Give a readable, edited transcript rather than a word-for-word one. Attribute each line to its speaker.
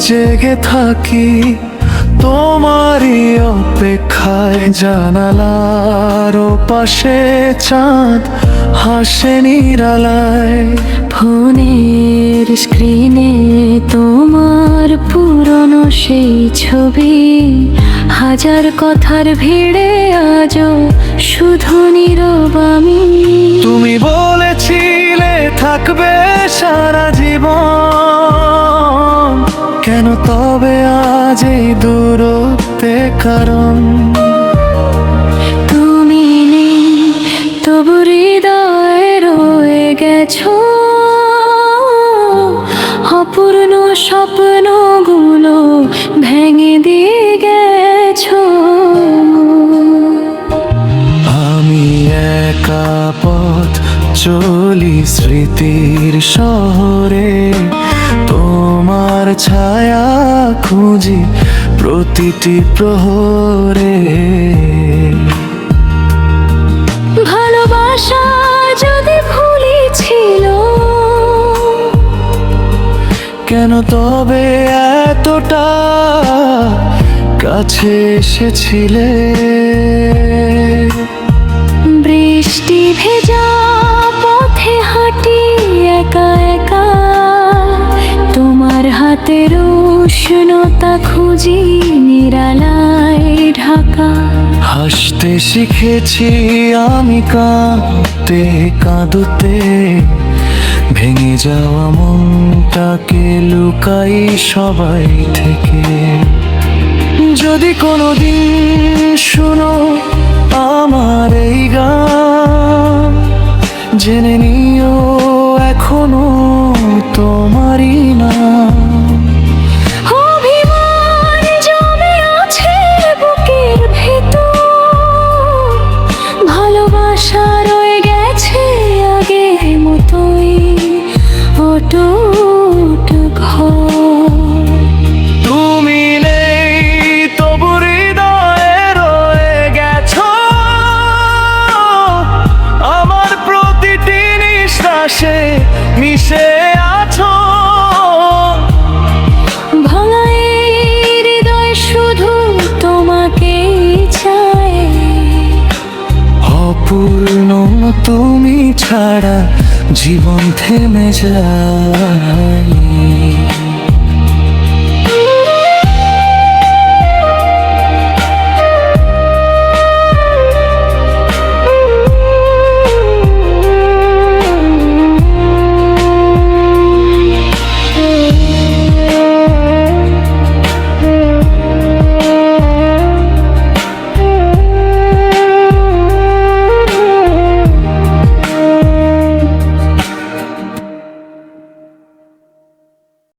Speaker 1: জেগে থাকি তোমারই অপেক্ষায়। জানালার পাশে চাঁদ হাসে নিরালায়।
Speaker 2: ফোনের স্ক্রিনে তোমার পুরনো সেই ছবি, হাজার কথার ভিড়ে আজও শুধু নীরব আমি।
Speaker 1: তুমি বলেছিলে থাকবে সারা জীবন, কেন তবে আজ এই দূরত্বে কারণ?
Speaker 2: তুমি নেই তবু হৃদয়ে রয়ে গেছো, অপূর্ণ স্বপ্নগুলো ভেঙে দিয়ে গেছো।
Speaker 1: আমি একা পথ চলি স্মৃতির শহরে, তোমার ছায়া খুঁজি প্রতিটি প্রহরে।
Speaker 2: ভালোবাসা যদি ভুলই ছিল,
Speaker 1: কেন তবে এতটা কাছে এসেছিলে?
Speaker 2: বৃষ্টি ভেজা পথে হাঁটি একা একা, তোমার হাতের উষ্ণতা খুঁজি নিরালায় ঢাকা।
Speaker 1: হাসতে শিখেছি আমি কাঁদতে কাঁদতে, ভেঙে যাওয়া মনটাকে লুকাই সবাই থেকে। যদি কোনোদিন শুনো আমার এই গান, জেনে নিও এখনো তোমারই নাম।
Speaker 2: অভিমান জমে আছে বুকের ভেতর, ভালোবাসা রয়ে গেছে আগের মতোই অটুট ঘর।
Speaker 1: তুমি নেই তবু হৃদয়ে রয়ে গেছো, আমার প্রতিটি নিঃশ্বাসে মিশে আছো।
Speaker 2: ভাঙা এই হৃদয় শুধু তোমাকেই চায়,
Speaker 1: অপূর্ণ তুমি ছাড়া জীবন থেমে যায়।